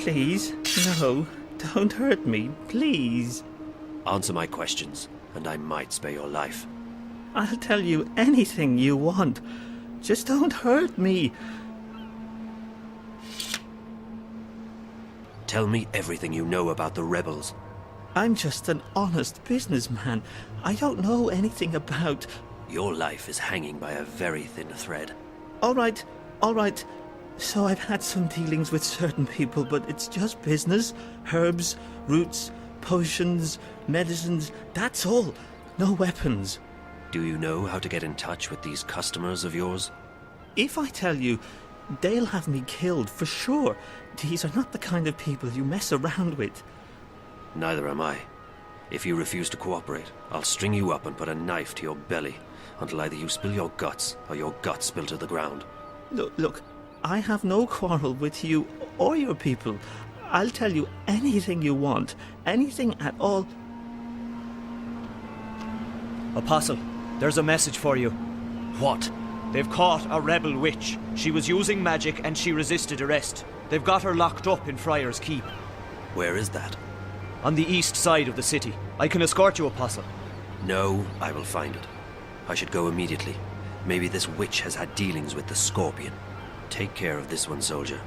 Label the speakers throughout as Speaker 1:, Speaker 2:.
Speaker 1: Please, no, don't hurt me, please.
Speaker 2: Answer my questions, and I might spare your life.
Speaker 1: I'll tell you anything you want. Just don't hurt me.
Speaker 2: Tell me everything you know about the rebels.
Speaker 1: I'm just an honest businessman. I don't know anything about...
Speaker 2: Your life is hanging by a very thin thread.
Speaker 1: All right. So I've had some dealings with certain people, but it's just business. Herbs, roots, potions, medicines, that's all. No weapons.
Speaker 2: Do you know how to get in touch with these customers of yours?
Speaker 1: If I tell you, they'll have me killed for sure. These are not the kind of people you mess around with.
Speaker 2: Neither am I. If you refuse to cooperate, I'll string you up and put a knife to your belly until either you spill your guts or your guts spill to the ground.
Speaker 1: Look, I have no quarrel with you or your people. I'll tell you anything you want, anything at all.
Speaker 3: Apostle, there's a message for you.
Speaker 2: What?
Speaker 3: They've caught a rebel witch. She was using magic and she resisted arrest. They've got her locked up in Friar's Keep.
Speaker 2: Where is that?
Speaker 3: On the east side of the city. I can escort you, Apostle.
Speaker 2: No, I will find it. I should go immediately. Maybe this witch has had dealings with the Scorpion. Take care of this one, soldier.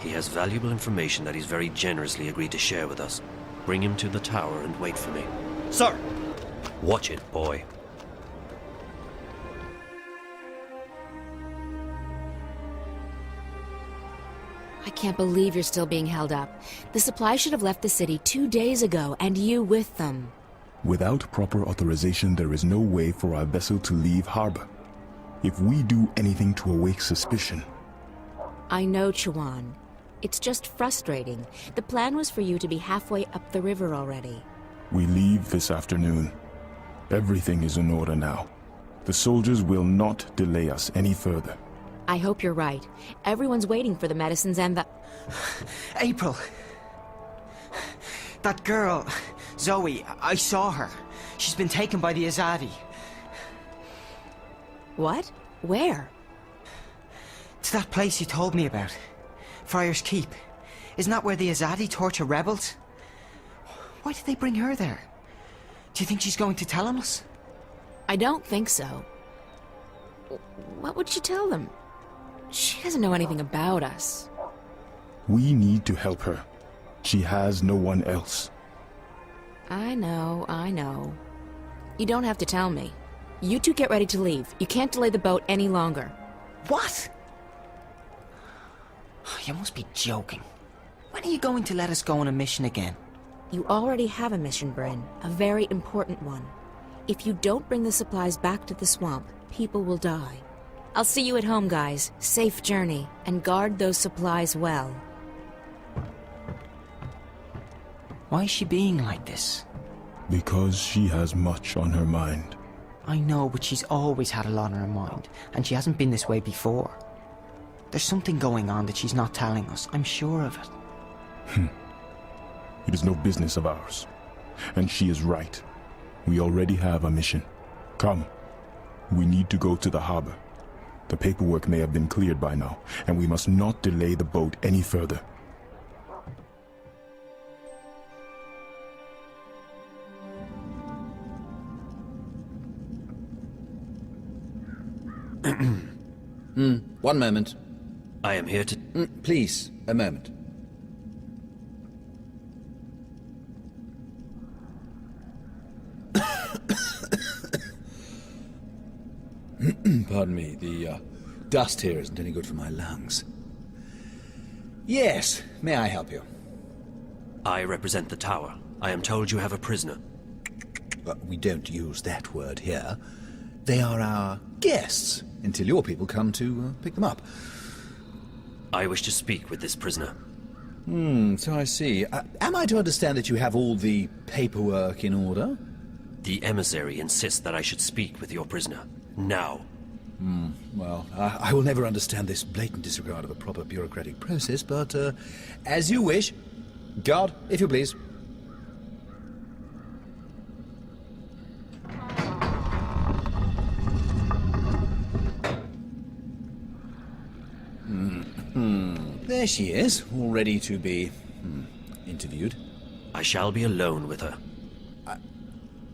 Speaker 2: He has valuable information that he's very generously agreed to share with us. Bring him to the tower and wait for me.
Speaker 3: Sir!
Speaker 2: Watch it, boy.
Speaker 4: I can't believe you're still being held up. The supply should have left the city 2 days ago, and you with them.
Speaker 5: Without proper authorization, there is no way for our vessel to leave harbor. If we do anything to awake suspicion...
Speaker 4: I know, Chuan. It's just frustrating. The plan was for you to be halfway up the river already.
Speaker 5: We leave this afternoon. Everything is in order now. The soldiers will not delay us any further.
Speaker 4: I hope you're right. Everyone's waiting for the medicines and the...
Speaker 6: April! That girl, Zoe, I saw her. She's been taken by the Azadi.
Speaker 4: What? Where?
Speaker 6: To that place you told me about. Friar's Keep. Isn't that where the Azadi torture rebels? Why did they bring her there? Do you think she's going to tell on us?
Speaker 4: I don't think so. What would she tell them? She doesn't know anything about us.
Speaker 5: We need to help her. She has no one else.
Speaker 4: I know. You don't have to tell me. You two get ready to leave. You can't delay the boat any longer.
Speaker 6: What? You must be joking. When are you going to let us go on a mission again?
Speaker 4: You already have a mission, Bryn. A very important one. If you don't bring the supplies back to the swamp, people will die. I'll see you at home, guys. Safe journey, and guard those supplies well.
Speaker 6: Why is she being like this?
Speaker 5: Because she has much on her mind.
Speaker 6: I know, but she's always had a lot on her mind, and she hasn't been this way before. There's something going on that she's not telling us. I'm sure of it.
Speaker 5: It is no business of ours. And she is right. We already have a mission. Come. We need to go to the harbor. The paperwork may have been cleared by now, and we must not delay the boat any further.
Speaker 7: One moment.
Speaker 2: I am here to...
Speaker 7: Please, a moment. Pardon me, the dust here isn't any good for my lungs. Yes, may I help you?
Speaker 2: I represent the tower. I am told you have a prisoner.
Speaker 7: We don't use that word here. They are our guests, until your people come to pick them up.
Speaker 2: I wish to speak with this prisoner.
Speaker 7: So I see. Am I to understand that you have all the paperwork in order?
Speaker 2: The emissary insists that I should speak with your prisoner. Now.
Speaker 7: Well, I will never understand this blatant disregard of a proper bureaucratic process, but as you wish. Guard, if you please. There she is, all ready to be Interviewed?
Speaker 2: I shall be alone with her.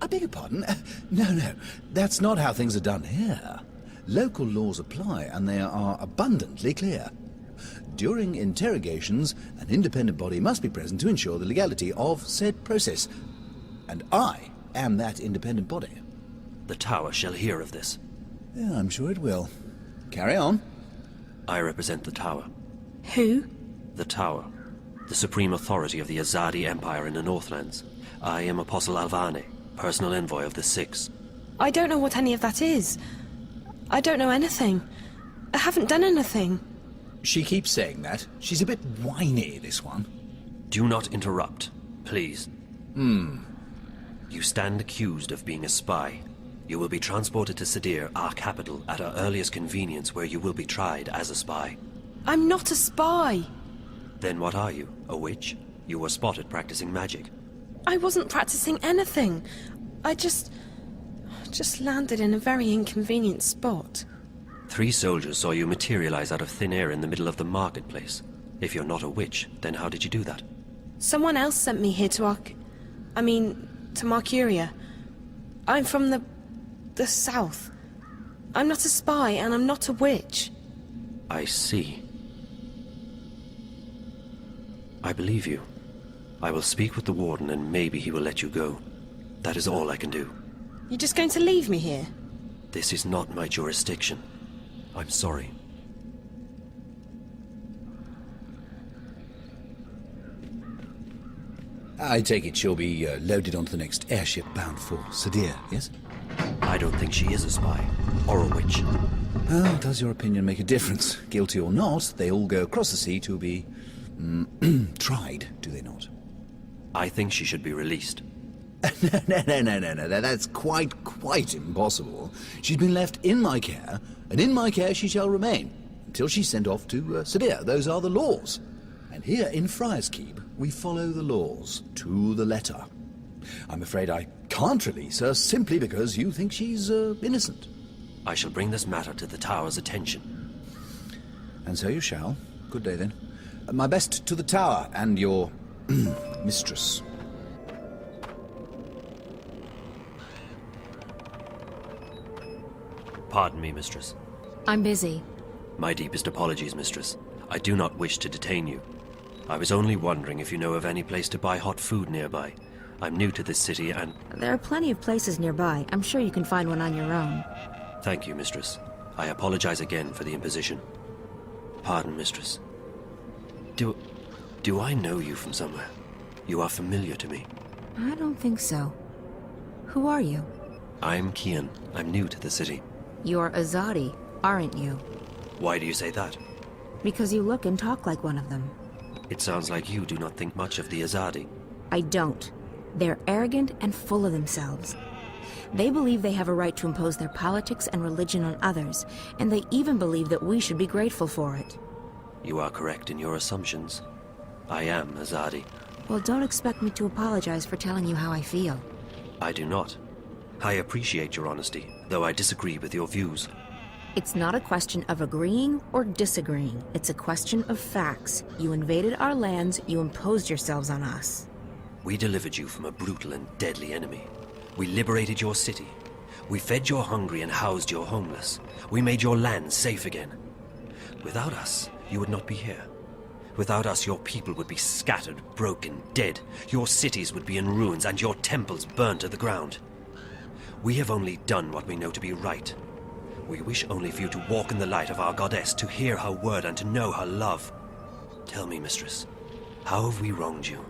Speaker 7: I beg your pardon? No, that's not how things are done here. Local laws apply, and they are abundantly clear. During interrogations, an independent body must be present to ensure the legality of said process. And I am that independent body.
Speaker 2: The Tower shall hear of this.
Speaker 7: Yeah, I'm sure it will. Carry on.
Speaker 2: I represent the Tower.
Speaker 8: Who?
Speaker 2: The Tower. The supreme authority of the Azadi Empire in the Northlands. I am Apostle Alvane, personal envoy of the Six.
Speaker 8: I don't know what any of that is. I don't know anything. I haven't done anything.
Speaker 7: She keeps saying that. She's a bit whiny, this one.
Speaker 2: Do not interrupt, please. You stand accused of being a spy. You will be transported to Sadir, our capital, at our earliest convenience, where you will be tried as a spy.
Speaker 8: I'm not a spy.
Speaker 2: Then what are you? A witch? You were spotted practicing magic.
Speaker 8: I wasn't practicing anything. I just landed in a very inconvenient spot.
Speaker 2: 3 soldiers saw you materialize out of thin air in the middle of the marketplace. If you're not a witch, then how did you do that?
Speaker 8: Someone else sent me here to Marcuria. I'm from the south. I'm not a spy, and I'm not a witch.
Speaker 2: I see. I believe you. I will speak with the warden, and maybe he will let you go. That is all I can do.
Speaker 8: You're just going to leave me here?
Speaker 2: This is not my jurisdiction. I'm sorry.
Speaker 7: I take it she'll be loaded onto the next airship bound for Sadir, yes?
Speaker 2: I don't think she is a spy, or a witch.
Speaker 7: Well, does your opinion make a difference? Guilty or not, they all go across the sea to be tried, do they not?
Speaker 2: I think she should be released.
Speaker 7: No, that's quite impossible. She's been left in my care, and in my care she shall remain, until she's sent off to Sadir. Those are the laws. And here in Friar's Keep, we follow the laws, to the letter. I'm afraid I can't release her simply because you think she's innocent.
Speaker 2: I shall bring this matter to the Tower's attention.
Speaker 7: And so you shall. Good day, then. My best to the Tower and your mistress.
Speaker 2: Pardon me, mistress.
Speaker 4: I'm busy.
Speaker 2: My deepest apologies, mistress. I do not wish to detain you. I was only wondering if you know of any place to buy hot food nearby. I'm new to this city and...
Speaker 4: There are plenty of places nearby. I'm sure you can find one on your own.
Speaker 2: Thank you, mistress. I apologize again for the imposition. Pardon, mistress. Do I know you from somewhere? You are familiar to me.
Speaker 4: I don't think so. Who are you?
Speaker 2: I'm Kian. I'm new to the city.
Speaker 4: You're Azadi, aren't you?
Speaker 2: Why do you say that?
Speaker 4: Because you look and talk like one of them.
Speaker 2: It sounds like you do not think much of the Azadi.
Speaker 4: I don't. They're arrogant and full of themselves. They believe they have a right to impose their politics and religion on others, and they even believe that we should be grateful for it.
Speaker 2: You are correct in your assumptions. I am Azadi.
Speaker 4: Well, don't expect me to apologize for telling you how I feel.
Speaker 2: I do not. I appreciate your honesty, though I disagree with your views.
Speaker 4: It's not a question of agreeing or disagreeing. It's a question of facts. You invaded our lands, you imposed yourselves on us.
Speaker 2: We delivered you from a brutal and deadly enemy. We liberated your city. We fed your hungry and housed your homeless. We made your land safe again. Without us, you would not be here. Without us, your people would be scattered, broken, dead. Your cities would be in ruins and your temples burned to the ground. We have only done what we know to be right. We wish only for you to walk in the light of our goddess, to hear her word and to know her love. Tell me, mistress, how have we wronged you?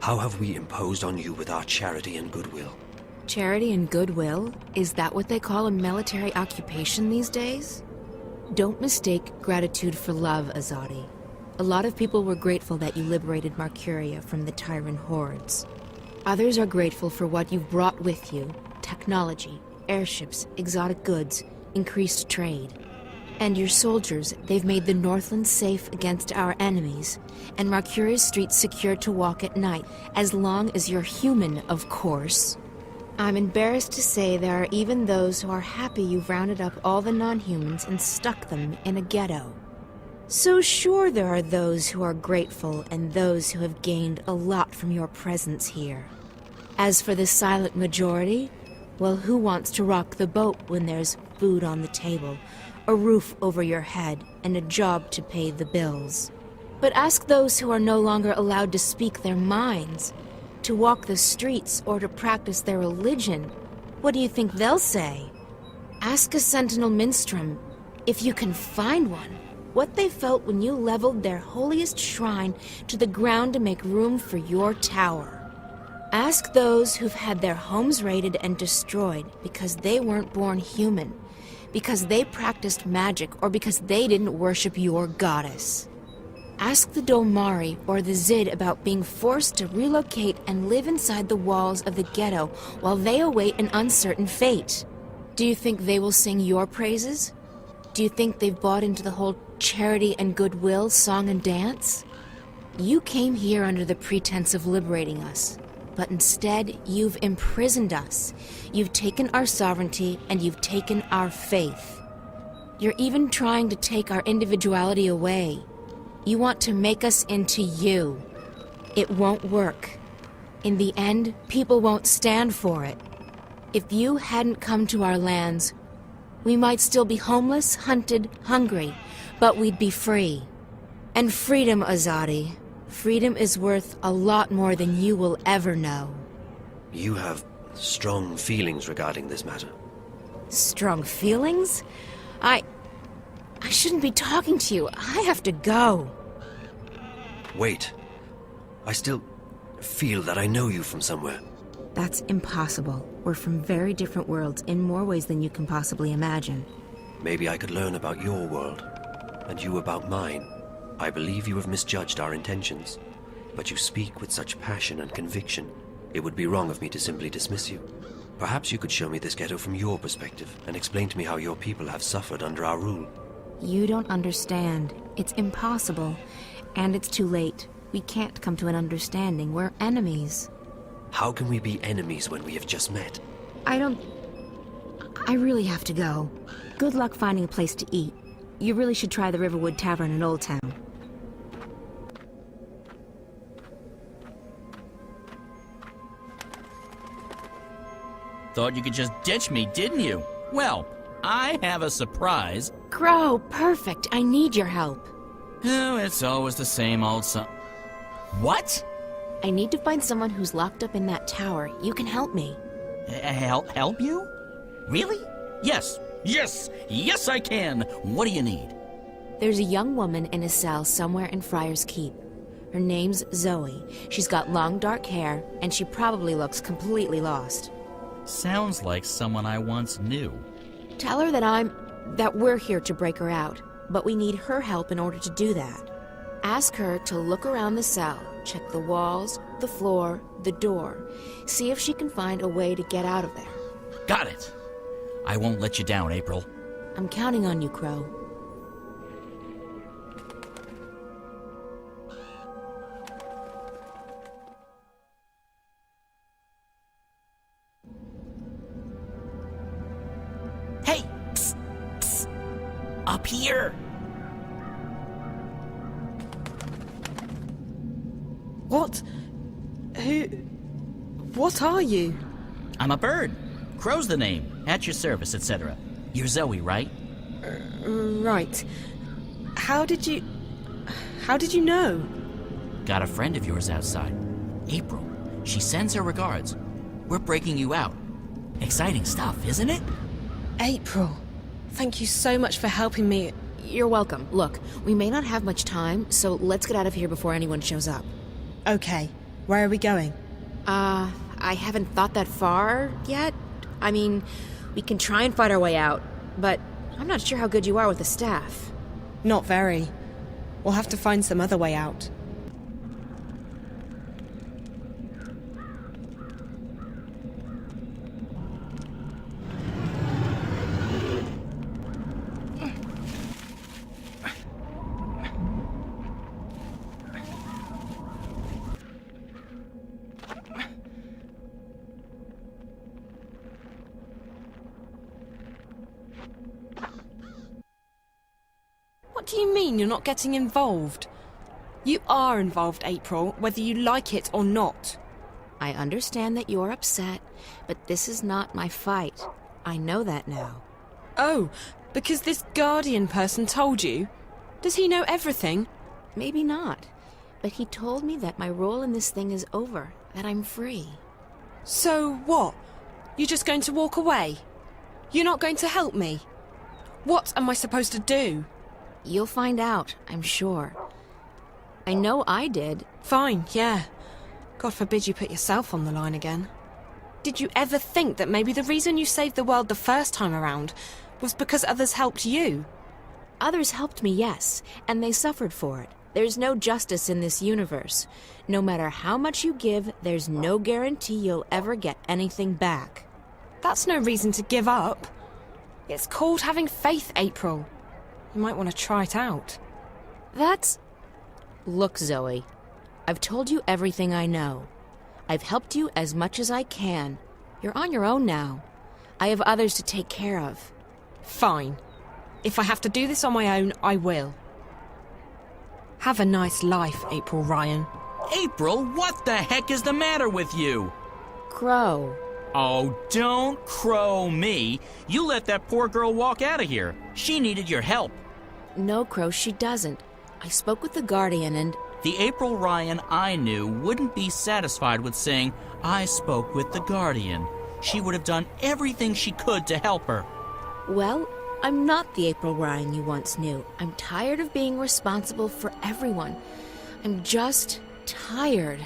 Speaker 2: How have we imposed on you with our charity and goodwill?
Speaker 4: Charity and goodwill? Is that what they call a military occupation these days? Don't mistake gratitude for love, Azadi. A lot of people were grateful that you liberated Marcuria from the tyrant hordes. Others are grateful for what you've brought with you: technology, airships, exotic goods, increased trade. And your soldiers, they've made the Northland safe against our enemies, and Marcuria's streets secure to walk at night, as long as you're human, of course. I'm embarrassed to say there are even those who are happy you've rounded up all the non-humans and stuck them in a ghetto. So sure there are those who are grateful and those who have gained a lot from your presence here. As for the silent majority, well, who wants to rock the boat when there's food on the table, a roof over your head, and a job to pay the bills? But ask those who are no longer allowed to speak their minds, to walk the streets, or to practice their religion. What do you think they'll say? Ask a sentinel minstrel, if you can find one, what they felt when you leveled their holiest shrine to the ground to make room for your tower. Ask those who've had their homes raided and destroyed because they weren't born human, because they practiced magic, or because they didn't worship your goddess. Ask the Domari or the Zid about being forced to relocate and live inside the walls of the ghetto while they await an uncertain fate. Do you think they will sing your praises? Do you think they've bought into the whole charity and goodwill song and dance? You came here under the pretense of liberating us, but instead you've imprisoned us. You've taken our sovereignty and you've taken our faith. You're even trying to take our individuality away. You want to make us into you. It won't work. In the end, people won't stand for it. If you hadn't come to our lands, we might still be homeless, hunted, hungry, but we'd be free. And freedom, Azadi, freedom is worth a lot more than you will ever know.
Speaker 2: You have strong feelings regarding this matter.
Speaker 4: Strong feelings? I shouldn't be talking to you. I have to go.
Speaker 2: Wait. I still feel that I know you from somewhere.
Speaker 4: That's impossible. We're from very different worlds in more ways than you can possibly imagine.
Speaker 2: Maybe I could learn about your world, and you about mine. I believe you have misjudged our intentions, but you speak with such passion and conviction. It would be wrong of me to simply dismiss you. Perhaps you could show me this ghetto from your perspective, and explain to me how your people have suffered under our rule.
Speaker 4: You don't understand. It's impossible. And it's too late. We can't come to an understanding. We're enemies.
Speaker 2: How can we be enemies when we have just met?
Speaker 4: I really have to go. Good luck finding a place to eat. You really should try the Riverwood Tavern in Old Town.
Speaker 9: Thought you could just ditch me, didn't you? Well, I have a surprise.
Speaker 4: Crow, perfect. I need your help.
Speaker 9: Oh, it's always the same old What?
Speaker 4: I need to find someone who's locked up in that tower. You can help me.
Speaker 9: Help you? Really? Yes, I can. What do you need?
Speaker 4: There's a young woman in a cell somewhere in Friar's Keep. Her name's Zoe. She's got long dark hair, and she probably looks completely lost.
Speaker 9: Sounds like someone I once knew.
Speaker 4: Tell her that we're here to break her out, but we need her help in order to do that. Ask her to look around the cell, check the walls, the floor, the door. See if she can find a way to get out of there.
Speaker 9: Got it. I won't let you down, April.
Speaker 4: I'm counting on you, Crow.
Speaker 9: Hey! Psst, psst. Up here!
Speaker 8: What? What are you?
Speaker 9: I'm a bird. Crow's the name. At your service, etc. You're Zoe, right?
Speaker 8: Right. How did you know?
Speaker 9: Got a friend of yours outside. April. She sends her regards. We're breaking you out. Exciting stuff, isn't it?
Speaker 8: April. Thank you so much for helping me.
Speaker 4: You're welcome. Look, we may not have much time, so let's get out of here before anyone shows up.
Speaker 8: Okay. Where are we going?
Speaker 4: I haven't thought that far yet. I mean, we can try and fight our way out, but I'm not sure how good you are with the staff.
Speaker 8: Not very. We'll have to find some other way out.
Speaker 4: What
Speaker 8: do you mean you're not getting involved? You are involved, April, whether you like it or not.
Speaker 4: I understand that you're upset, but this is not my fight. I know that now.
Speaker 8: Oh, because this Guardian person told you? Does he know everything?
Speaker 4: Maybe not, but he told me that my role in this thing is over, that I'm free.
Speaker 8: So what? You're just going to walk away? You're not going to help me? What am I supposed to do?
Speaker 4: You'll find out, I'm sure. I know I did.
Speaker 8: Fine, yeah. God forbid you put yourself on the line again. Did you ever think that maybe the reason you saved the world the first time around was because others helped you?
Speaker 4: Others helped me, yes, and they suffered for it. There's no justice in this universe. No matter how much you give, there's no guarantee you'll ever get anything back.
Speaker 8: That's no reason to give up. It's called having faith, April. You might want to try it out.
Speaker 4: That's... Look, Zoe, I've told you everything I know. I've helped you as much as I can. You're on your own now. I have others to take care of.
Speaker 8: Fine. If I have to do this on my own, I will. Have a nice life, April Ryan.
Speaker 9: April, what the heck is the matter with you?
Speaker 4: Crow.
Speaker 9: Oh, don't crow me. You let that poor girl walk out of here. She needed your help.
Speaker 4: No, Crow, she doesn't. I spoke with the Guardian and...
Speaker 9: The April Ryan I knew wouldn't be satisfied with saying, I spoke with the Guardian. She would have done everything she could to help her.
Speaker 4: Well, I'm not the April Ryan you once knew. I'm tired of being responsible for everyone. I'm just tired.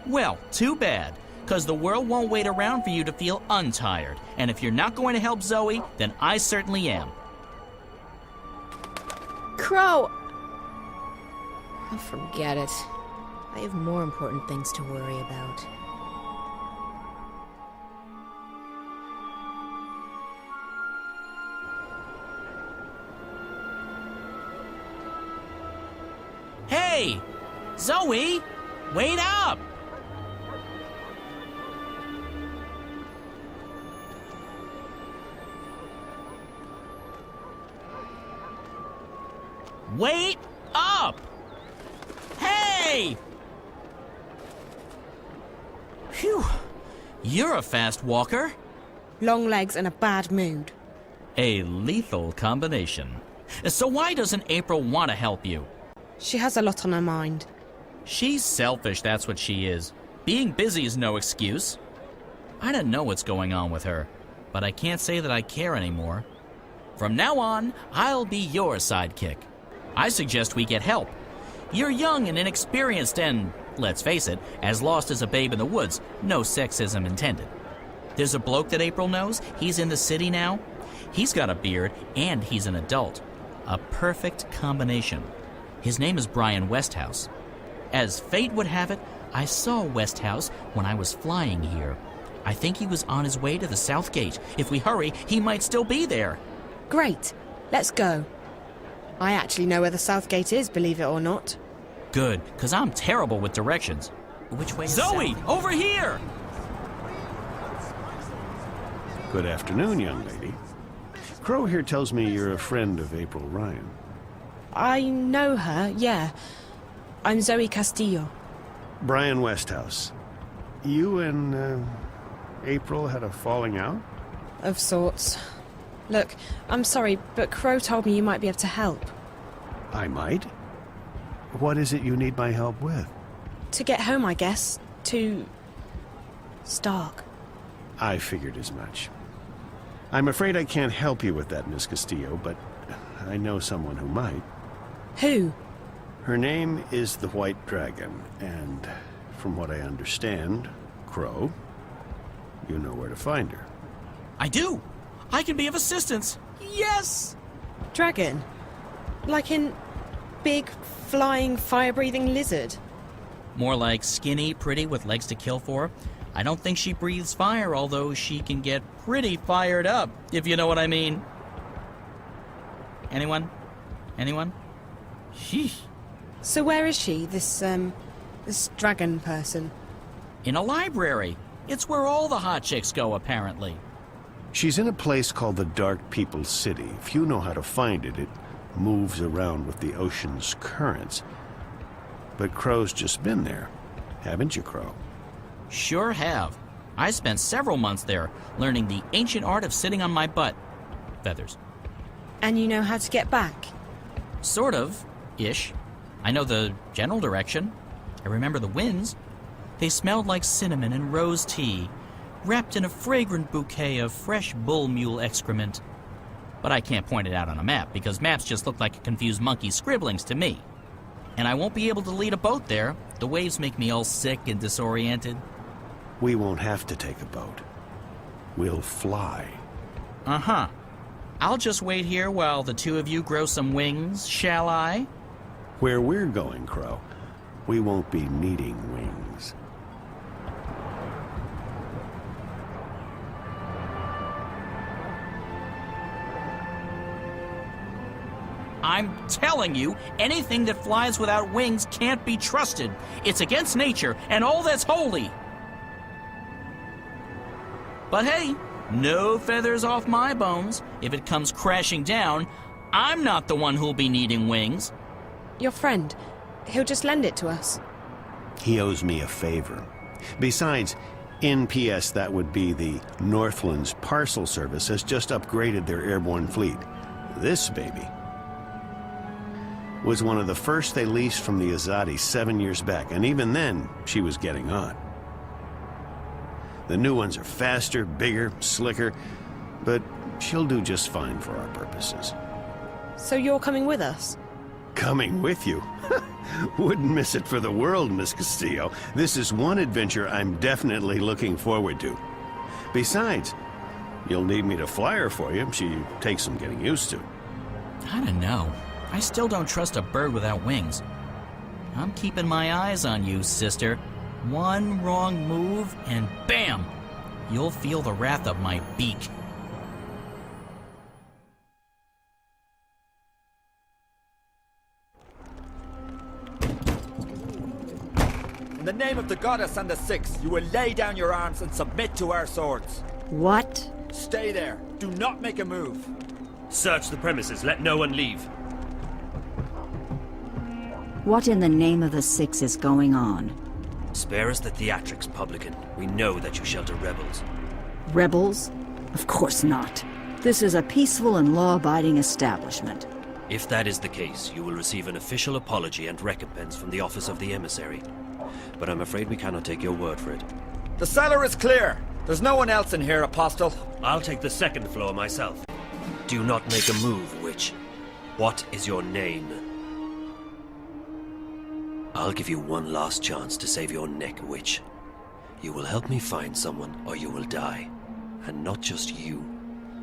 Speaker 9: Well, too bad, because the world won't wait around for you to feel untired. And if you're not going to help Zoe, then I certainly am.
Speaker 4: Crow! Oh, forget it. I have more important things to worry about.
Speaker 9: Hey! Zoe! Wait up! Wait up! Hey! Phew. You're a fast walker.
Speaker 8: Long legs and a bad mood.
Speaker 9: A lethal combination. So why doesn't April want to help you?
Speaker 8: She has a lot on her mind.
Speaker 9: She's selfish, that's what she is. Being busy is no excuse. I don't know what's going on with her, but I can't say that I care anymore. From now on, I'll be your sidekick. I suggest we get help. You're young and inexperienced and, let's face it, as lost as a babe in the woods. No sexism intended. There's a bloke that April knows. He's in the city now. He's got a beard and he's an adult. A perfect combination. His name is Brian Westhouse. As fate would have it, I saw Westhouse when I was flying here. I think he was on his way to the South Gate. If we hurry, he might still be there.
Speaker 8: Great. Let's go. I actually know where the South Gate is, believe it or not.
Speaker 9: Good, because I'm terrible with directions. Which way is Zoe, south? Over here!
Speaker 10: Good afternoon, young lady. Crow here tells me you're a friend of April Ryan.
Speaker 8: I know her, yeah. I'm Zoe Castillo.
Speaker 10: Brian Westhouse. You and April had a falling out?
Speaker 8: Of sorts. Look, I'm sorry, but Crow told me you might be able to help.
Speaker 10: I might? What is it you need my help with?
Speaker 8: To get home, I guess. To... Stark.
Speaker 10: I figured as much. I'm afraid I can't help you with that, Miss Castillo, but I know someone who might.
Speaker 8: Who?
Speaker 10: Her name is the White Dragon, and from what I understand, Crow, you know where to find her.
Speaker 9: I do! I can be of assistance! Yes!
Speaker 8: Dragon? Like in big, flying, fire-breathing lizard?
Speaker 9: More like skinny, pretty, with legs to kill for. I don't think she breathes fire, although she can get pretty fired up, if you know what I mean. Anyone? Anyone? Sheesh.
Speaker 8: So where is she, this dragon person?
Speaker 9: In a library. It's where all the hot chicks go, apparently.
Speaker 10: She's in a place called the Dark People's City. If you know how to find it, moves around with the ocean's currents. But Crow's just been there, haven't you, Crow?
Speaker 9: Sure have. I spent several months there, learning the ancient art of sitting on my butt. Feathers.
Speaker 8: And you know how to get back?
Speaker 9: Sort of. Ish. I know the general direction. I remember the winds. They smelled like cinnamon and rose tea, wrapped in a fragrant bouquet of fresh bull mule excrement. But I can't point it out on a map, because maps just look like a confused monkey's scribblings to me. And I won't be able to lead a boat there. The waves make me all sick and disoriented.
Speaker 10: We won't have to take a boat. We'll fly.
Speaker 9: Uh-huh. I'll just wait here while the two of you grow some wings, shall I?
Speaker 10: Where we're going, Crow, we won't be needing wings.
Speaker 9: I'm telling you, anything that flies without wings can't be trusted. It's against nature and all that's holy. But hey, no feathers off my bones. If it comes crashing down, I'm not the one who'll be needing wings.
Speaker 8: Your friend, he'll just lend it to us.
Speaker 10: He owes me a favor. Besides, NPS, that would be the Northlands Parcel Service, has just upgraded their airborne fleet. This baby was one of the first they leased from the Azadi 7 years back, and even then, she was getting on. The new ones are faster, bigger, slicker, but she'll do just fine for our purposes.
Speaker 8: So you're coming with us?
Speaker 10: Coming with you? Wouldn't miss it for the world, Miss Castillo. This is one adventure I'm definitely looking forward to. Besides, you'll need me to fly her for you. She takes some getting used to.
Speaker 9: I don't know. I still don't trust a bird without wings. I'm keeping my eyes on you, sister. One wrong move, and bam! You'll feel the wrath of my beak.
Speaker 11: In the name of the goddess and the Six, you will lay down your arms and submit to our swords.
Speaker 12: What?
Speaker 11: Stay there. Do not make a move.
Speaker 2: Search the premises. Let no one leave.
Speaker 12: What in the name of the Six is going on?
Speaker 2: Spare us the theatrics, publican. We know that you shelter rebels.
Speaker 12: Rebels? Of course not. This is a peaceful and law-abiding establishment.
Speaker 2: If that is the case, you will receive an official apology and recompense from the Office of the Emissary. But I'm afraid we cannot take your word for it.
Speaker 11: The cellar is clear. There's no one else in here, Apostle.
Speaker 2: I'll take the second floor myself. Do not make a move, witch. What is your name? I'll give you one last chance to save your neck, witch. You will help me find someone, or you will die. And not just you.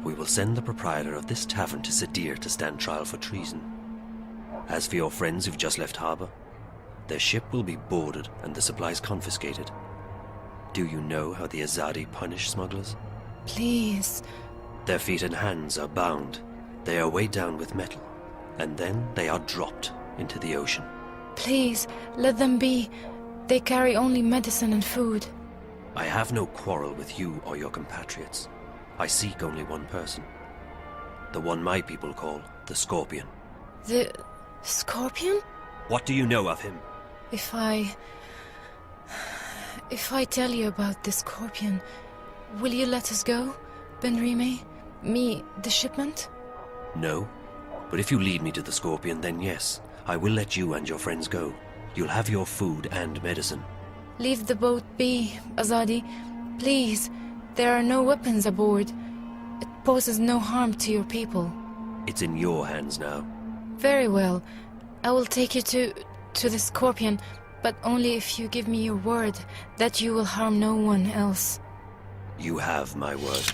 Speaker 2: We will send the proprietor of this tavern to Sadir to stand trial for treason. As for your friends who've just left harbor, their ship will be boarded and the supplies confiscated. Do you know how the Azadi punish smugglers?
Speaker 13: Please.
Speaker 2: Their feet and hands are bound. They are weighed down with metal, and then they are dropped into the ocean.
Speaker 13: Please, let them be. They carry only medicine and food.
Speaker 2: I have no quarrel with you or your compatriots. I seek only one person. The one my people call the Scorpion.
Speaker 13: The Scorpion?
Speaker 2: What do you know of him?
Speaker 13: If I tell you about the Scorpion, will you let us go, Benrime? Me, the shipment?
Speaker 2: No. But if you lead me to the Scorpion, then yes, I will let you and your friends go. You'll have your food and medicine.
Speaker 13: Leave the boat be, Azadi. Please. There are no weapons aboard. It poses no harm to your people.
Speaker 2: It's in your hands now.
Speaker 13: Very well. I will take you to the Scorpion, but only if you give me your word that you will harm no one else.
Speaker 2: You have my word.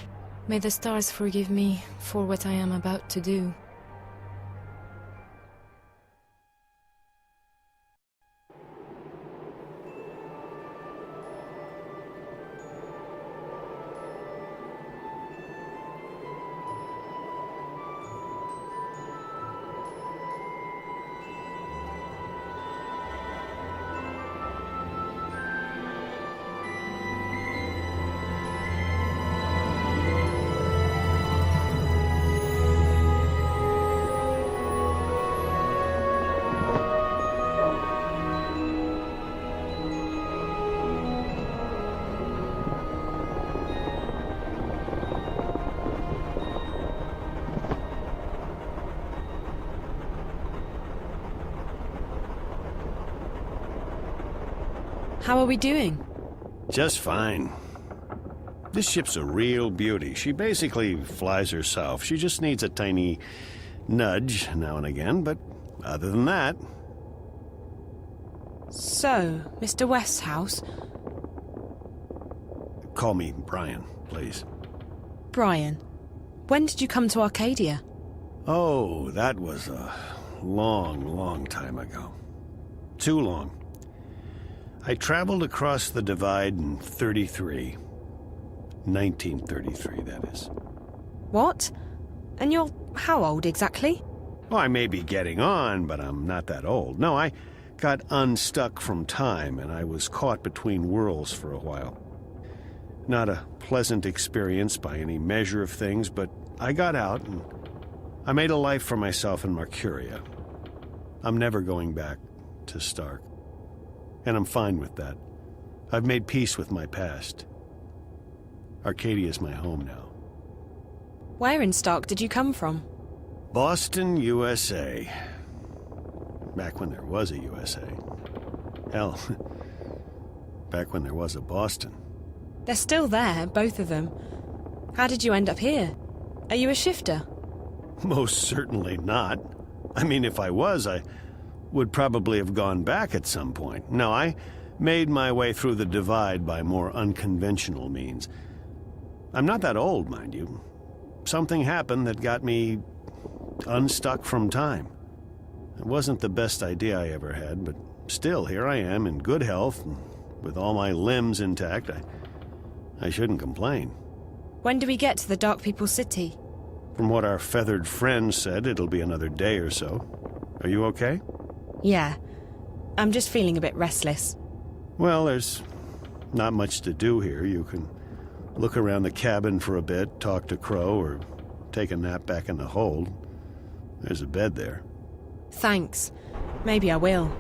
Speaker 13: May the stars forgive me for what I am about to do.
Speaker 8: How are we doing?
Speaker 10: Just fine. This ship's a real beauty. She basically flies herself. She just needs a tiny nudge now and again, but other than that...
Speaker 8: So, Mr. Westhouse...
Speaker 10: Call me Brian, please.
Speaker 8: Brian, when did you come to Arcadia?
Speaker 10: Oh, that was a long time ago. Too long. I traveled across the divide in 33. 1933, that is.
Speaker 8: What? And you're how old exactly?
Speaker 10: Well, I may be getting on, but I'm not that old. No, I got unstuck from time, and I was caught between worlds for a while. Not a pleasant experience by any measure of things, but I got out, and I made a life for myself in Mercuria. I'm never going back to Stark. And I'm fine with that. I've made peace with my past. Arcadia's my home now.
Speaker 8: Where in Stark did you come from?
Speaker 10: Boston, USA. Back when there was a USA. Hell, back when there was a Boston.
Speaker 8: They're still there, both of them. How did you end up here? Are you a shifter?
Speaker 10: Most certainly not. I mean, if I was, I would probably have gone back at some point. No, I made my way through the divide by more unconventional means. I'm not that old, mind you. Something happened that got me unstuck from time. It wasn't the best idea I ever had, but still, here I am in good health, and with all my limbs intact. I shouldn't complain.
Speaker 8: When do we get to the Dark People's City?
Speaker 10: From what our feathered friend said, it'll be another day or so. Are you okay?
Speaker 8: Yeah. I'm just feeling a bit restless.
Speaker 10: Well, there's not much to do here. You can look around the cabin for a bit, talk to Crow, or take a nap back in the hold. There's a bed there.
Speaker 8: Thanks. Maybe I will.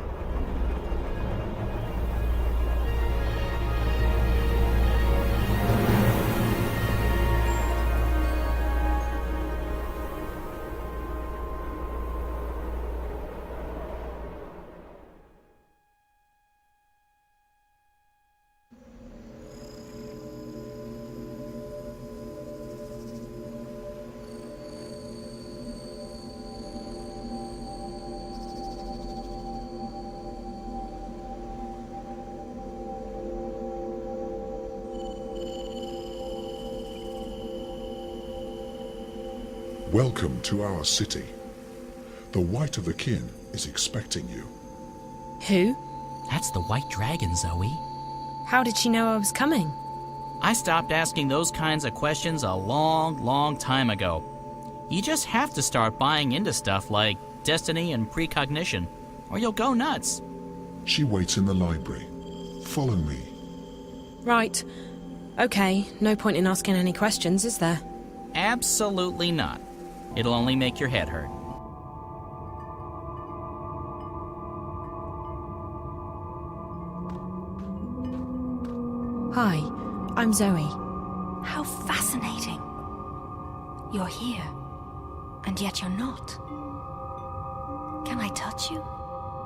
Speaker 14: Welcome to our city. The White of the Kin is expecting you.
Speaker 8: Who?
Speaker 9: That's the White Dragon, Zoe.
Speaker 8: How did she know I was coming?
Speaker 9: I stopped asking those kinds of questions a long time ago. You just have to start buying into stuff like destiny and precognition, or you'll go nuts.
Speaker 14: She waits in the library. Follow me.
Speaker 8: Right. Okay, no point in asking any questions, is there?
Speaker 9: Absolutely not. It'll only make your head hurt.
Speaker 8: Hi, I'm Zoe.
Speaker 15: How fascinating. You're here, and yet you're not. Can I touch you?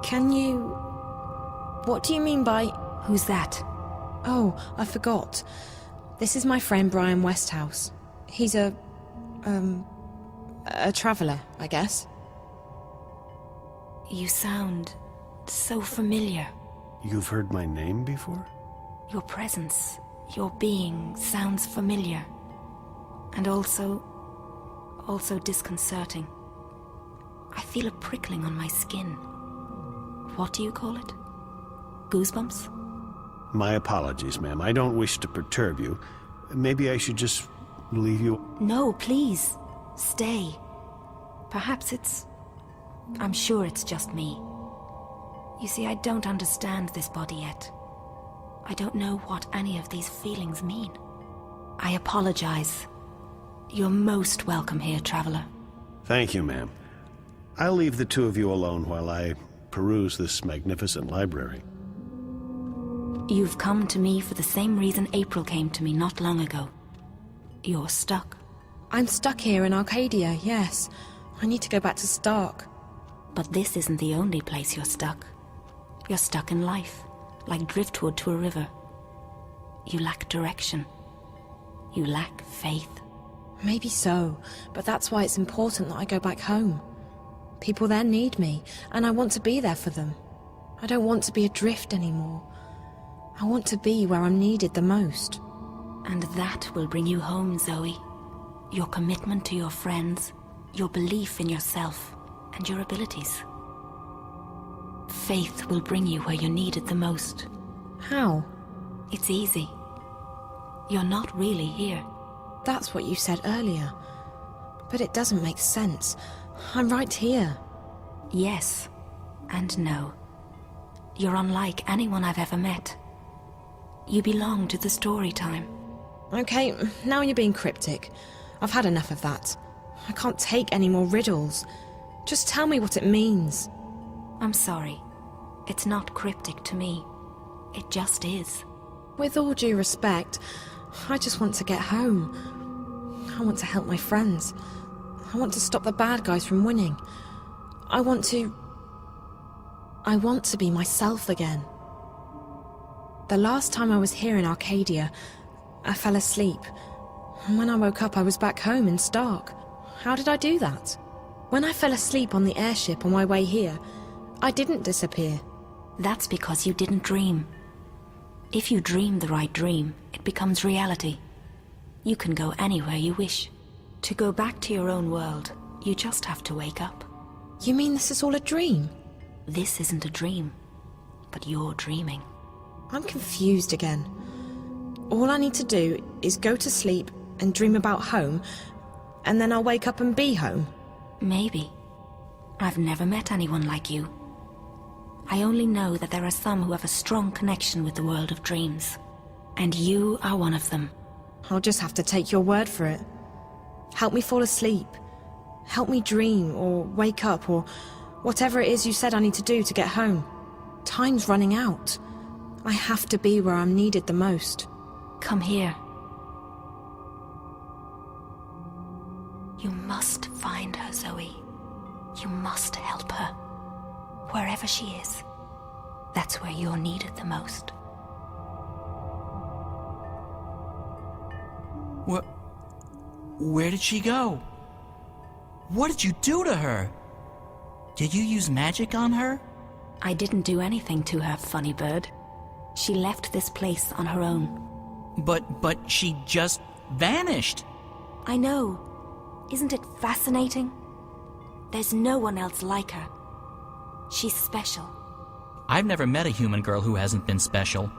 Speaker 8: Can you... What do you mean by...
Speaker 15: Who's that?
Speaker 8: Oh, I forgot. This is my friend Brian Westhouse. He's a traveller, I guess.
Speaker 15: You sound so familiar.
Speaker 10: You've heard my name before?
Speaker 15: Your presence, your being sounds familiar. And also disconcerting. I feel a prickling on my skin. What do you call it? Goosebumps?
Speaker 10: My apologies, ma'am. I don't wish to perturb you. Maybe I should just leave you...
Speaker 15: No, please. Stay. Perhaps I'm sure it's just me. You see, I don't understand this body yet. I don't know what any of these feelings mean. I apologize. You're most welcome here, traveler.
Speaker 10: Thank you, ma'am. I'll leave the two of you alone while I peruse this magnificent library.
Speaker 15: You've come to me for the same reason April came to me not long ago. You're stuck.
Speaker 8: I'm stuck here in Arcadia, yes. I need to go back to Stark.
Speaker 15: But this isn't the only place you're stuck. You're stuck in life. like driftwood to a river. You lack direction. You lack faith.
Speaker 8: Maybe so, but that's why it's important that I go back home. People there need me, and I want to be there for them. I don't want to be adrift anymore. I want to be where I'm needed the most.
Speaker 15: And that will bring you home, Zoe. Your commitment to your friends, your belief in yourself, and your abilities. Faith will bring you where you're needed the most.
Speaker 8: How?
Speaker 15: It's easy. You're not really here.
Speaker 8: That's what you said earlier. But it doesn't make sense. I'm right here.
Speaker 15: Yes, and no. You're unlike anyone I've ever met. You belong to the story time.
Speaker 8: Okay, now you're being cryptic. I've had enough of that. I can't take any more riddles. Just tell me what it means.
Speaker 15: I'm sorry. It's not cryptic to me. It just is.
Speaker 8: With all due respect, I just want to get home. I want to help my friends. I want to stop the bad guys from winning. I want to be myself again. The last time I was here in Arcadia, I fell asleep. And when I woke up, I was back home in Stark. How did I do that? When I fell asleep on the airship on my way here, I didn't disappear.
Speaker 15: That's because you didn't dream. If you dream the right dream, it becomes reality. You can go anywhere you wish. To go back to your own world, you just have to wake up.
Speaker 8: You mean this is all a dream?
Speaker 15: This isn't a dream, but you're dreaming.
Speaker 8: I'm confused again. All I need to do is go to sleep and dream about home, and then I'll wake up and be home.
Speaker 15: Maybe. I've never met anyone like you. I only know that there are some who have a strong connection with the world of dreams. And you are one of them.
Speaker 8: I'll just have to take your word for it. Help me fall asleep. Help me dream, or wake up, or whatever it is you said I need to do to get home. Time's running out. I have to be where I'm needed the most.
Speaker 15: Come here. You must find her, Zoe. You must help her. Wherever she is, that's where you're needed the most.
Speaker 9: Where did she go? What did you do to her? Did you use magic on her?
Speaker 15: I didn't do anything to her, funny bird. She left this place on her own.
Speaker 9: But she just vanished.
Speaker 15: I know. Isn't it fascinating? There's no one else like her. She's special.
Speaker 9: I've never met a human girl who hasn't been special.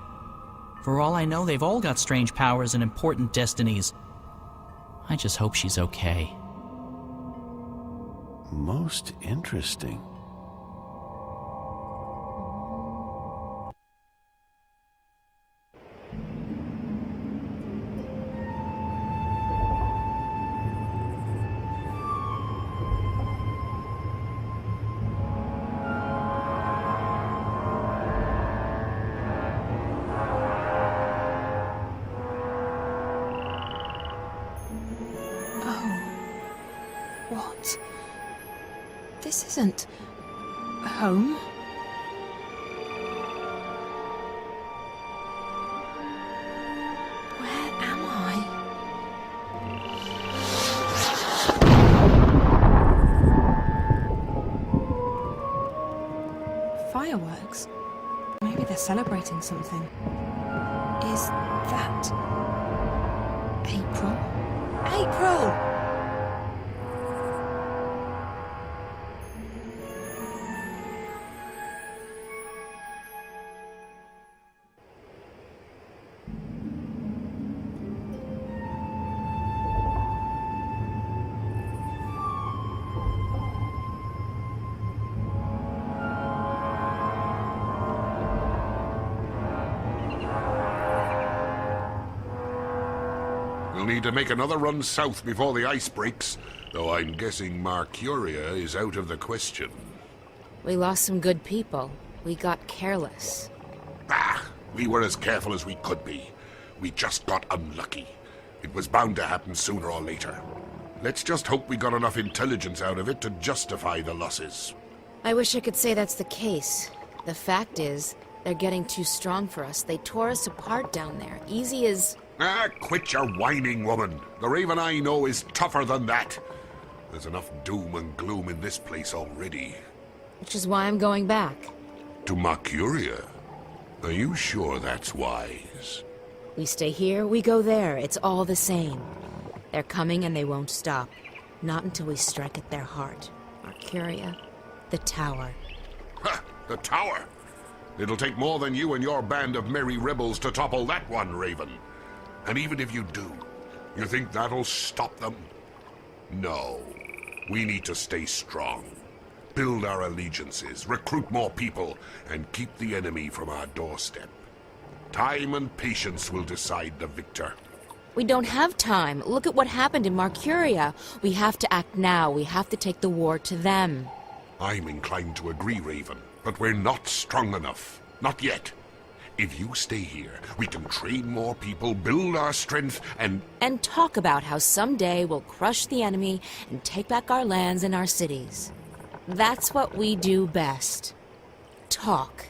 Speaker 9: For all I know, they've all got strange powers and important destinies. I just hope she's okay.
Speaker 10: Most interesting.
Speaker 8: What? This isn't home. Where am I? Fireworks? Maybe they're celebrating something. Is that April? April!
Speaker 14: We'll need to make another run south before the ice breaks, though I'm guessing Mercuria is out of the question.
Speaker 4: We lost some good people. We got careless.
Speaker 14: We were as careful as we could be. We just got unlucky. It was bound to happen sooner or later. Let's just hope we got enough intelligence out of it to justify the losses.
Speaker 4: I wish I could say that's the case. The fact is, They're getting too strong for us. They tore us apart down there. Easy as...
Speaker 14: Ah, quit your whining, woman. The Raven I know is tougher than that. There's enough doom and gloom in this place already.
Speaker 4: Which is why I'm going back.
Speaker 14: To Mercuria? Are you sure that's wise?
Speaker 4: We stay here, we go there. It's all the same. They're coming and they won't stop. Not until we strike at their heart. Mercuria, the tower.
Speaker 14: Ha! The tower? It'll take more than you and your band of merry rebels to topple that one, Raven. And even if you do, you think that'll stop them? No. We need to stay strong. Build our allegiances, recruit more people, and keep the enemy from our doorstep. Time and patience will decide the victor.
Speaker 4: We don't have time. Look at what happened in Mercuria. We have to act now. We have to take the war to them.
Speaker 14: I'm inclined to agree, Raven, but we're not strong enough. Not yet. If you stay here, we can train more people, build our strength, and
Speaker 4: talk about how someday we'll crush the enemy and take back our lands and our cities. That's what we do best. Talk.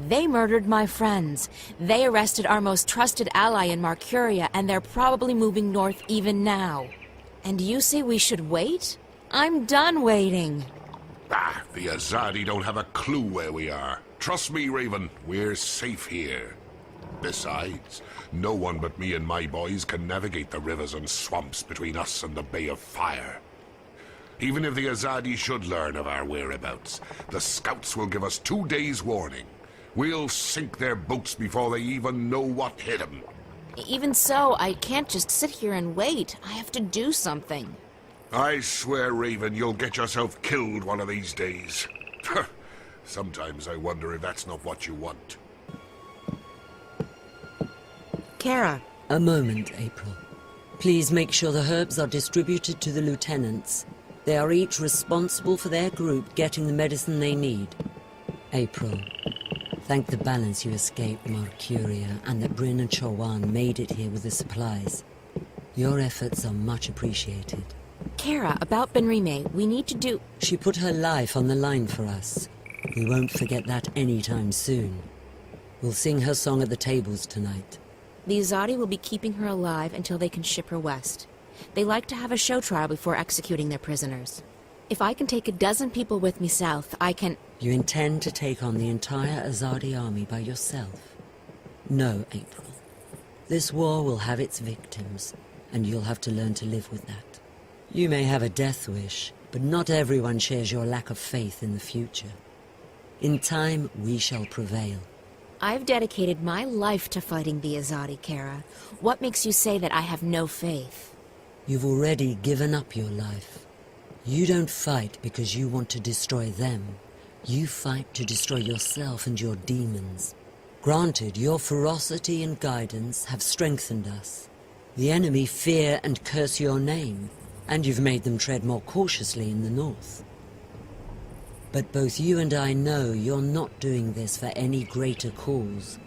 Speaker 4: They murdered my friends. They arrested our most trusted ally in Mercuria, and they're probably moving north even now. And you say we should wait? I'm done waiting.
Speaker 14: Ah, the Azadi don't have a clue where we are. Trust me, Raven, we're safe here. Besides, no one but me and my boys can navigate the rivers and swamps between us and the Bay of Fire. Even if the Azadi should learn of our whereabouts, the scouts will give us 2 days' warning. We'll sink their boats before they even know what hit them.
Speaker 4: Even so, I can't just sit here and wait. I have to do something.
Speaker 14: I swear, Raven, you'll get yourself killed one of these days. Sometimes I wonder if that's not what you want.
Speaker 4: Kara.
Speaker 16: A moment, April. Please make sure the herbs are distributed to the lieutenants. They are each responsible for their group getting the medicine they need. April, thank the balance you escaped Mercuria and that Bryn and Chawan made it here with the supplies. Your efforts are much appreciated.
Speaker 4: Kara, about Benrime, we need to do...
Speaker 16: She put her life on the line for us. We won't forget that anytime soon. We'll sing her song at the tables tonight.
Speaker 4: The Azadi will be keeping her alive until they can ship her west. They like to have a show trial before executing their prisoners. If I can take a dozen people with me south, I can...
Speaker 16: You intend to take on the entire Azadi army by yourself? No, April. This war will have its victims, and you'll have to learn to live with that. You may have a death wish, but not everyone shares your lack of faith in the future. In time, we shall prevail.
Speaker 4: I've dedicated my life to fighting the Azadi, Kara. What makes you say that I have no faith?
Speaker 16: You've already given up your life. You don't fight because you want to destroy them. You fight to destroy yourself and your demons. Granted, your ferocity and guidance have strengthened us. The enemy fear and curse your name, and you've made them tread more cautiously in the north. But both you and I know you're not doing this for any greater cause.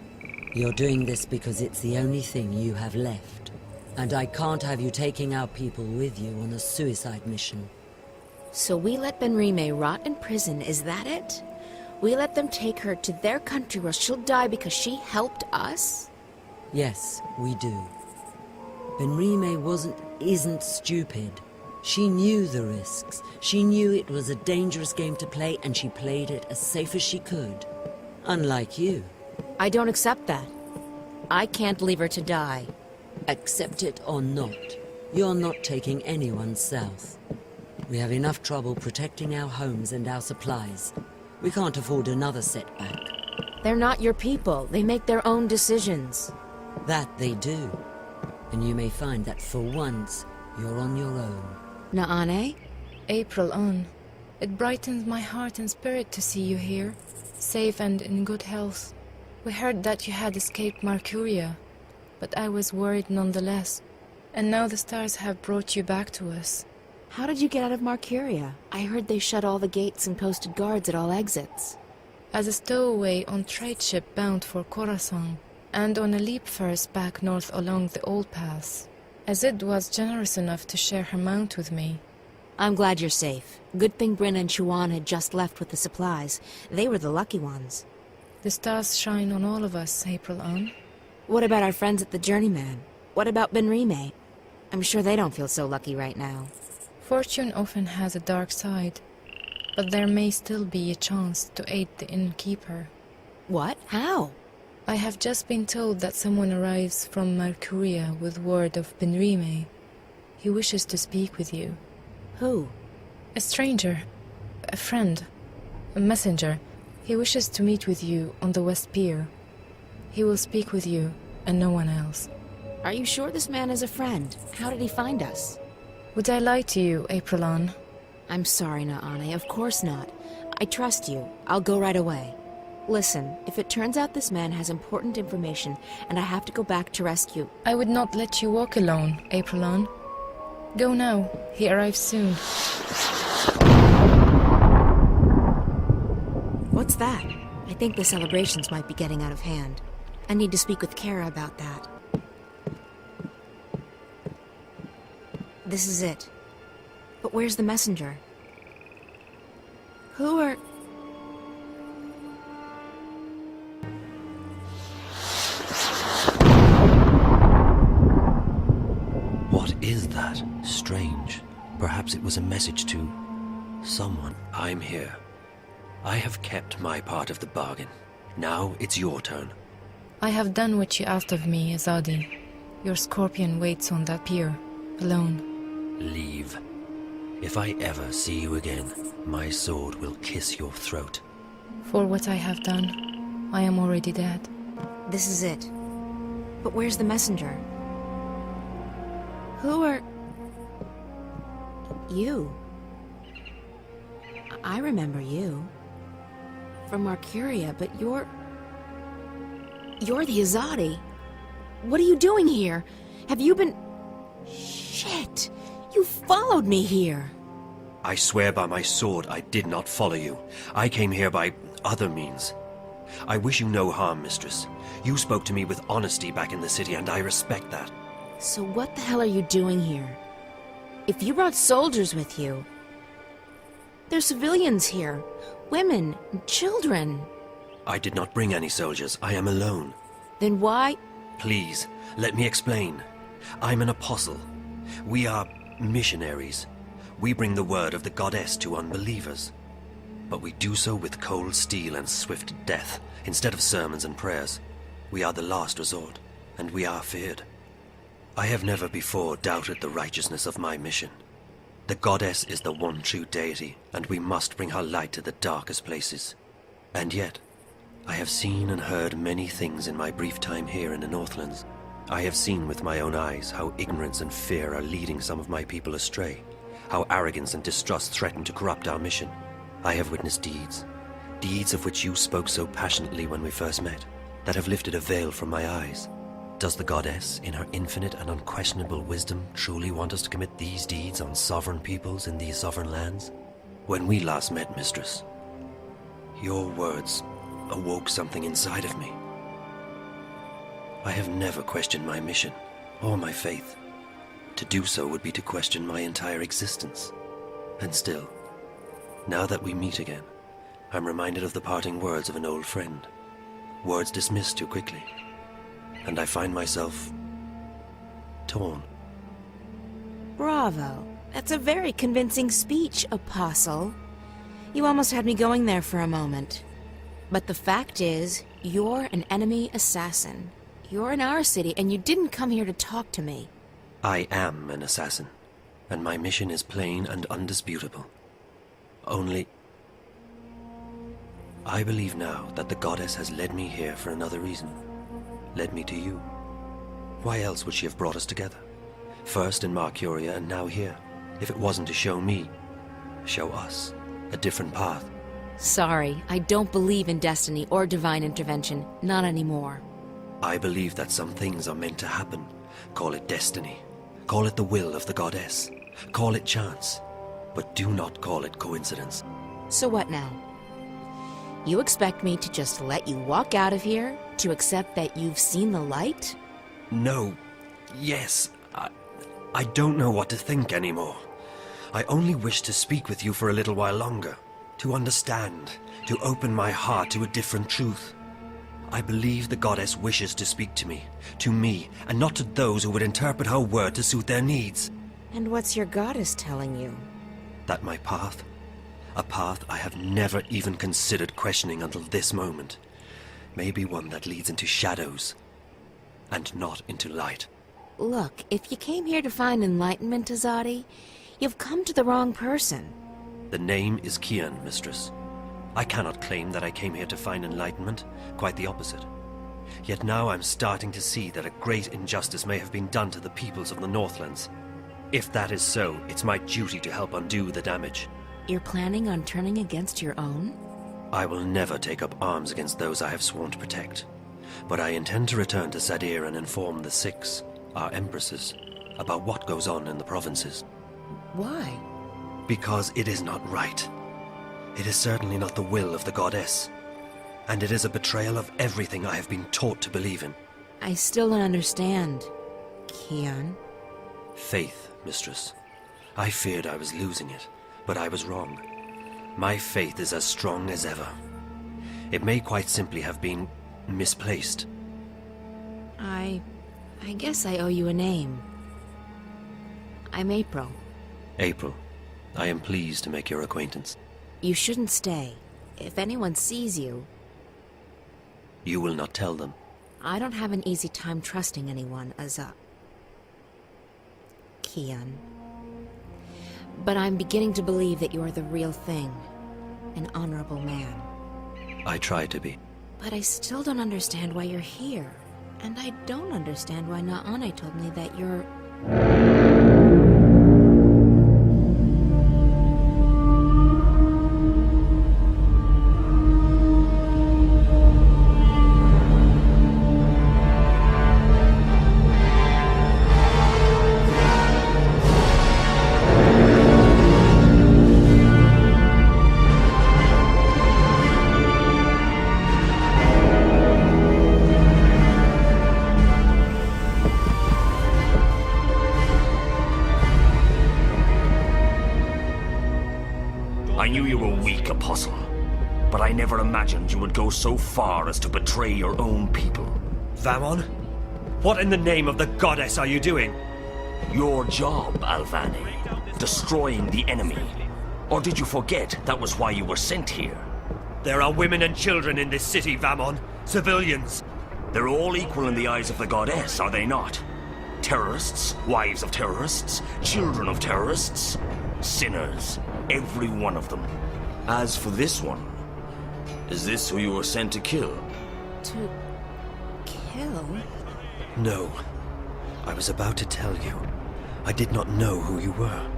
Speaker 16: You're doing this because it's the only thing you have left. And I can't have you taking our people with you on a suicide mission.
Speaker 4: So we let Benrime rot in prison, is that it? We let them take her to their country where she'll die because she helped us?
Speaker 16: Yes, we do. Benrime isn't stupid. She knew the risks. She knew it was a dangerous game to play, and she played it as safe as she could. Unlike you.
Speaker 4: I don't accept that. I can't leave her to die.
Speaker 16: Accept it or not, you're not taking anyone south. We have enough trouble protecting our homes and our supplies. We can't afford another setback.
Speaker 4: They're not your people. They make their own decisions.
Speaker 16: That they do. And you may find that for once, you're on your own.
Speaker 4: Naane?
Speaker 13: April on. It brightens my heart and spirit to see you here, safe and in good health. We heard that you had escaped Mercuria, but I was worried nonetheless. And now the stars have brought you back to us.
Speaker 4: How did you get out of Mercuria? I heard they shut all the gates and posted guards at all exits.
Speaker 13: As a stowaway on trade ship bound for Khorasan, and on a leap first back north along the old pass. Azid was generous enough to share her mount with me.
Speaker 4: I'm glad you're safe. Good thing Bryn and Chawan had just left with the supplies. They were the lucky ones.
Speaker 13: The stars shine on all of us, April Ann.
Speaker 4: What about our friends at the Journeyman? What about Benrime? I'm sure they don't feel so lucky right now.
Speaker 13: Fortune often has a dark side, but there may still be a chance to aid the innkeeper.
Speaker 4: What? How?
Speaker 13: I have just been told that someone arrives from Mercuria with word of Benrime. He wishes to speak with you.
Speaker 4: Who?
Speaker 13: A stranger. A friend. A messenger. He wishes to meet with you on the West Pier. He will speak with you, and no one else.
Speaker 4: Are you sure this man is a friend? How did he find us?
Speaker 13: Would I lie to you, April Ann?
Speaker 4: I'm sorry, Naane, of course not. I trust you. I'll go right away. Listen, if it turns out this man has important information and I have to go back to rescue...
Speaker 13: I would not let you walk alone, April Ann. Go now. He arrives soon.
Speaker 4: What's that? I think the celebrations might be getting out of hand. I need to speak with Kara about that. This is it. But where's the messenger? Who are...
Speaker 2: What is that? Strange. Perhaps it was a message to someone. I'm here. I have kept my part of the bargain. Now it's your turn.
Speaker 13: I have done what you asked of me, Azadi. Your scorpion waits on that pier, alone.
Speaker 2: Leave. If I ever see you again, my sword will kiss your throat.
Speaker 13: For what I have done, I am already dead.
Speaker 4: This is it. But where's the messenger? Who are... You. I remember you. From Mercuria, but you're the Azadi. What are you doing here? Have you been... Shit! You followed me here!
Speaker 2: I swear by my sword I did not follow you. I came here by other means. I wish you no harm, mistress. You spoke to me with honesty back in the city, and I respect that.
Speaker 4: So what the hell are you doing here? If you brought soldiers with you... There's civilians here. Women, and children.
Speaker 2: I did not bring any soldiers. I am alone.
Speaker 4: Then why...
Speaker 2: Please, let me explain. I'm an apostle. We are missionaries. We bring the word of the goddess to unbelievers. But we do so with cold steel and swift death, instead of sermons and prayers. We are the last resort, and we are feared. I have never before doubted the righteousness of my mission. The goddess is the one true deity, and we must bring her light to the darkest places. And yet, I have seen and heard many things in my brief time here in the Northlands. I have seen with my own eyes how ignorance and fear are leading some of my people astray, how arrogance and distrust threaten to corrupt our mission. I have witnessed deeds of which you spoke so passionately when we first met, that have lifted a veil from my eyes. Does the goddess, in her infinite and unquestionable wisdom, truly want us to commit these deeds on sovereign peoples in these sovereign lands? When we last met, mistress, your words awoke something inside of me. I have never questioned my mission, or my faith. To do so would be to question my entire existence. And still, now that we meet again, I'm reminded of the parting words of an old friend. Words dismissed too quickly. And I find myself... torn.
Speaker 4: Bravo. That's a very convincing speech, Apostle. You almost had me going there for a moment. But the fact is, you're an enemy assassin. You're in our city, and you didn't come here to talk to me.
Speaker 2: I am an assassin, and my mission is plain and undisputable. Only... I believe now that the goddess has led me here for another reason. Led me to you. Why else would she have brought us together? First in Mercuria and now here. If it wasn't to show me, show us, a different path.
Speaker 4: Sorry, I don't believe in destiny or divine intervention. Not anymore.
Speaker 2: I believe that some things are meant to happen. Call it destiny. Call it the will of the goddess. Call it chance. But do not call it coincidence.
Speaker 4: So what now? You expect me to just let you walk out of here? To accept that you've seen the light?
Speaker 2: No. Yes. I don't know what to think anymore. I only wish to speak with you for a little while longer. To understand. To open my heart to a different truth. I believe the goddess wishes to speak to me, and not to those who would interpret her word to suit their needs.
Speaker 4: And what's your goddess telling you?
Speaker 2: That my path, a path I have never even considered questioning until this moment, may be one that leads into shadows, and not into light.
Speaker 4: Look, if you came here to find enlightenment, Azadi, you've come to the wrong person.
Speaker 2: The name is Kian, mistress. I cannot claim that I came here to find enlightenment, quite the opposite. Yet now I'm starting to see that a great injustice may have been done to the peoples of the Northlands. If that is so, it's my duty to help undo the damage.
Speaker 4: You're planning on turning against your own?
Speaker 2: I will never take up arms against those I have sworn to protect. But I intend to return to Sadir and inform the Six, our empresses, about what goes on in the provinces.
Speaker 4: Why?
Speaker 2: Because it is not right. It is certainly not the will of the goddess. And it is a betrayal of everything I have been taught to believe in.
Speaker 4: I still don't understand, Kian.
Speaker 2: Faith, mistress. I feared I was losing it, but I was wrong. My faith is as strong as ever. It may quite simply have been misplaced.
Speaker 4: I guess I owe you a name. I'm April.
Speaker 2: April, I am pleased to make your acquaintance.
Speaker 4: You shouldn't stay. If anyone sees you...
Speaker 2: You will not tell them.
Speaker 4: I don't have an easy time trusting anyone, Kian. But I'm beginning to believe that you're the real thing. An honorable man.
Speaker 2: I try to be.
Speaker 4: But I still don't understand why you're here. And I don't understand why Naane told me that you're...
Speaker 17: I knew you were weak, Apostle, but I never imagined you would go so far as to betray your own people.
Speaker 2: Vamon? What in the name of the goddess are you doing?
Speaker 17: Your job, Alvani. Destroying the enemy. Or did you forget that was why you were sent here?
Speaker 2: There are women and children in this city, Vamon. Civilians.
Speaker 17: They're all equal in the eyes of the goddess, are they not? Terrorists, wives of terrorists, children of terrorists, sinners, every one of them. As for this one, is this who you were sent to kill?
Speaker 4: To... kill?
Speaker 2: No. I was about to tell you. I did not know who you were.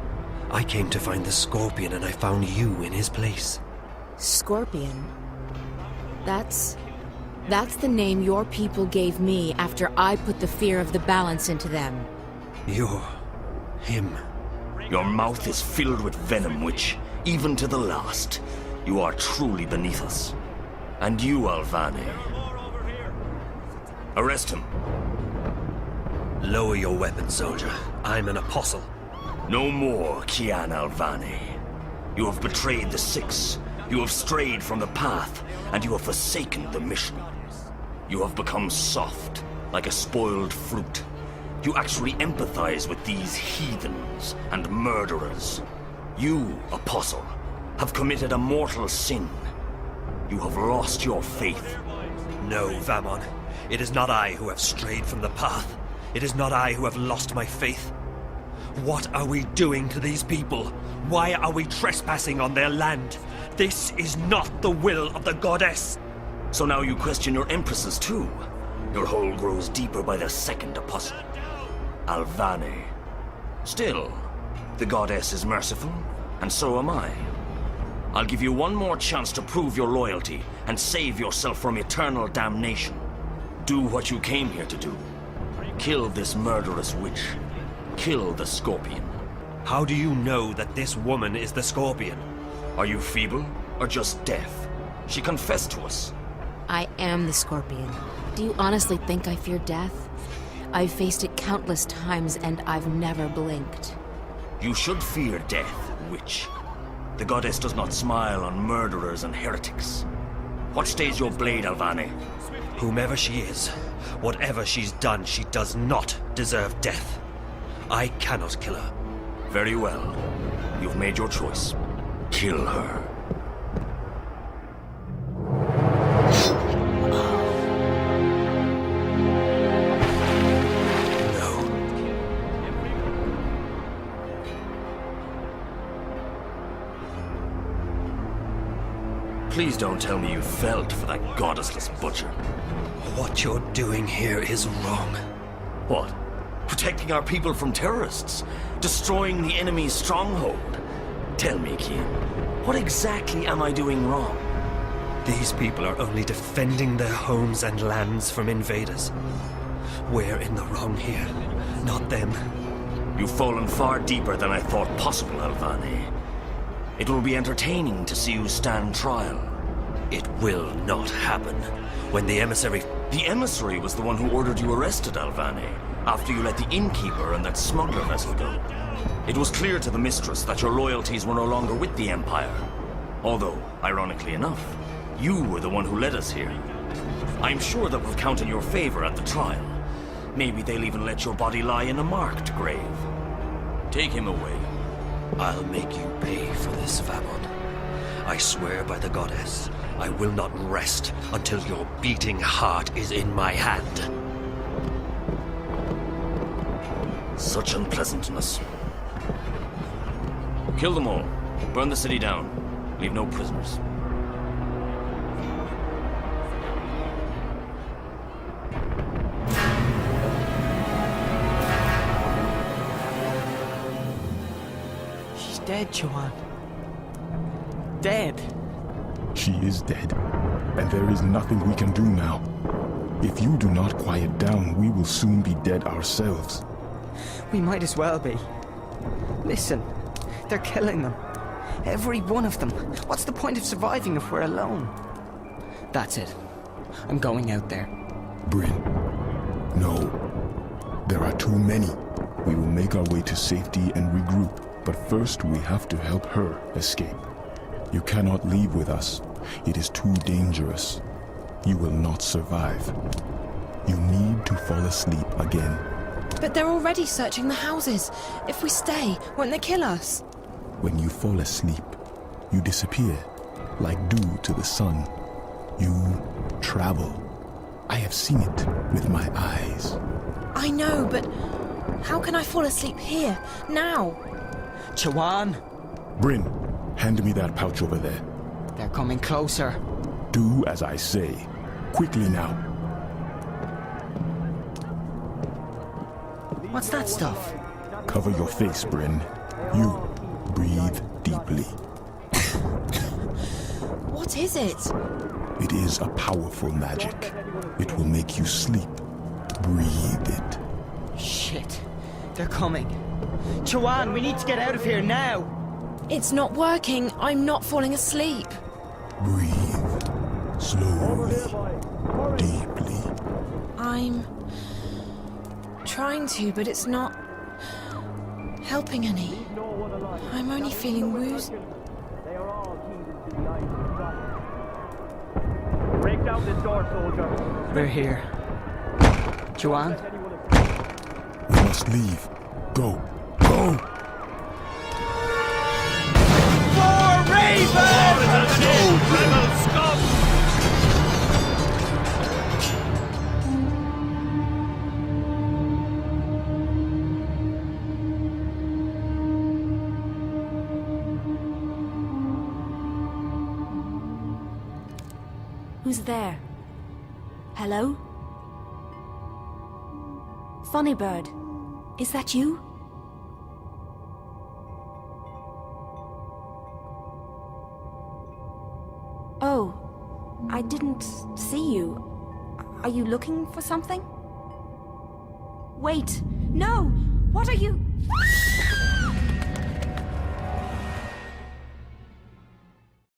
Speaker 2: I came to find the Scorpion and I found you in his place.
Speaker 4: Scorpion? That's the name your people gave me after I put the fear of the balance into them.
Speaker 2: You're... him.
Speaker 17: Your mouth is filled with venom, which, even to the last, you are truly beneath us. And you, Alvani. Arrest him.
Speaker 2: Lower your weapon, soldier. I'm an apostle.
Speaker 17: No more, Kian Alvani. You have betrayed the Six. You have strayed from the path, and you have forsaken the mission. You have become soft, like a spoiled fruit. You actually empathize with these heathens and murderers. You, Apostle, have committed a mortal sin. You have lost your faith.
Speaker 2: No, Vamon. It is not I who have strayed from the path. It is not I who have lost my faith. What are we doing to these people? Why are we trespassing on their land? This is not the will of the goddess.
Speaker 17: So now you question your empresses too. Your hole grows deeper by the second, Apostle. Alvani. Still, the goddess is merciful, and so am I. I'll give you one more chance to prove your loyalty and save yourself from eternal damnation. Do what you came here to do. Kill this murderous witch. Kill the Scorpion.
Speaker 2: How do you know that this woman is the Scorpion?
Speaker 17: Are you feeble or just deaf? She confessed to us.
Speaker 4: I am the Scorpion. Do you honestly think I fear death? I've faced it countless times and I've never blinked.
Speaker 17: You should fear death, witch. The goddess does not smile on murderers and heretics. What stays your blade, Alvane?
Speaker 2: Whomever she is, whatever she's done, she does not deserve death. I cannot kill her.
Speaker 17: Very well. You've made your choice. Kill her. Please don't tell me you fell for that goddessless butcher.
Speaker 2: What you're doing here is wrong.
Speaker 17: What? Protecting our people from terrorists? Destroying the enemy's stronghold? Tell me, Kian, what exactly am I doing wrong?
Speaker 2: These people are only defending their homes and lands from invaders. We're in the wrong here, not them.
Speaker 17: You've fallen far deeper than I thought possible, Alvane. It will be entertaining to see you stand trial.
Speaker 2: It will not happen. When the emissary...
Speaker 17: The emissary was the one who ordered you arrested, Alvane, after you let the innkeeper and that smuggler vessel go. It was clear to the mistress that your loyalties were no longer with the Empire. Although, ironically enough, you were the one who led us here. I'm sure that will count in your favor at the trial. Maybe they'll even let your body lie in a marked grave. Take him away.
Speaker 2: I'll make you pay for this, Vamon. I swear by the goddess, I will not rest until your beating heart is in my hand.
Speaker 17: Such unpleasantness. Kill them all. Burn the city down. Leave no prisoners.
Speaker 6: Dead, Joanne. Dead.
Speaker 5: She is dead, and there is nothing we can do now. If you do not quiet down, we will soon be dead ourselves.
Speaker 6: We might as well be. Listen, they're killing them. Every one of them. What's the point of surviving if we're alone? That's it. I'm going out there.
Speaker 5: Bryn, no. There are too many. We will make our way to safety and regroup. But first, we have to help her escape. You cannot leave with us. It is too dangerous. You will not survive. You need to fall asleep again.
Speaker 8: But they're already searching the houses. If we stay, won't they kill us?
Speaker 5: When you fall asleep, you disappear, like dew to the sun. You travel. I have seen it with my eyes.
Speaker 8: I know, but how can I fall asleep here, now?
Speaker 6: Joanne!
Speaker 5: Bryn, hand me that pouch over there.
Speaker 6: They're coming closer.
Speaker 5: Do as I say. Quickly now.
Speaker 6: What's that stuff?
Speaker 5: Cover your face, Bryn. You breathe deeply.
Speaker 8: What is it?
Speaker 5: It is a powerful magic. It will make you sleep. Breathe it.
Speaker 6: Shit. They're coming. Joanne, we need to get out of here now!
Speaker 8: It's not working. I'm not falling asleep.
Speaker 5: Breathe. Slowly. Deeply.
Speaker 8: I'm trying to, but it's not helping any. I'm only feeling woozy.
Speaker 3: Break down this door, soldier.
Speaker 6: We're here. Joanne?
Speaker 5: We must leave. Go. Go!
Speaker 3: For Raven! Rebel scum!
Speaker 15: Who's there? Hello? Funny Bird, is that you? Oh, I didn't see you. Are you looking for something? Wait, no! What are you...